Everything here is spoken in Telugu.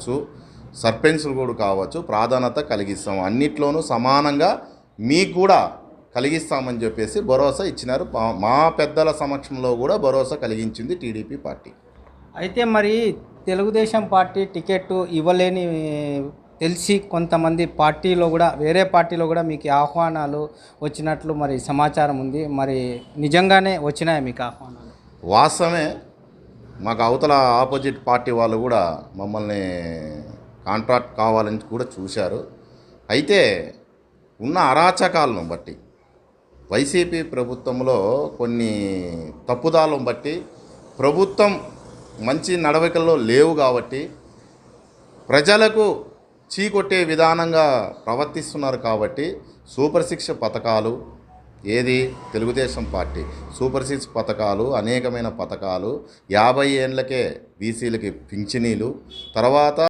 కావచ్చు, సర్పంచ్లు కూడా కావచ్చు, ప్రాధాన్యత కలిగిస్తాం, అన్నిట్లోనూ సమానంగా మీకు కూడా కలిగిస్తామని చెప్పేసి భరోసా ఇచ్చినారు. మా పెద్దల సమక్షంలో కూడా భరోసా కలిగించింది టీడీపీ పార్టీ. అయితే మరి తెలుగుదేశం పార్టీ టికెట్ ఇవ్వలేని తెలిసి కొంతమంది పార్టీలో కూడా వేరే పార్టీలో కూడా మీకు ఆహ్వానాలు వచ్చినట్లు మరి సమాచారం ఉంది. మరి నిజంగానే వచ్చినాయా మీకు ఆహ్వానాలు? వాస్తవమే. మాకు అవతల ఆపోజిట్ పార్టీ వాళ్ళు కూడా మమ్మల్ని కాంట్రాక్ట్ కావాలని కూడా చూశారు. అయితే ఉన్న అరాచకాలను బట్టి, వైసీపీ ప్రభుత్వంలో కొన్ని తప్పుదాలను బట్టి, ప్రభుత్వం మంచి నడవడికల్లో లేవు కాబట్టి, ప్రజలకు చీకొట్టే విధానంగా ప్రవర్తిస్తున్నారు కాబట్టి, సూపర్ సిక్స్ పథకాలు ఏది తెలుగుదేశం పార్టీ సూపర్ సిక్స్ పథకాలు, అనేకమైన పథకాలు, 50 ఏళ్ళకే బీసీలకి పింఛనీలు, తర్వాత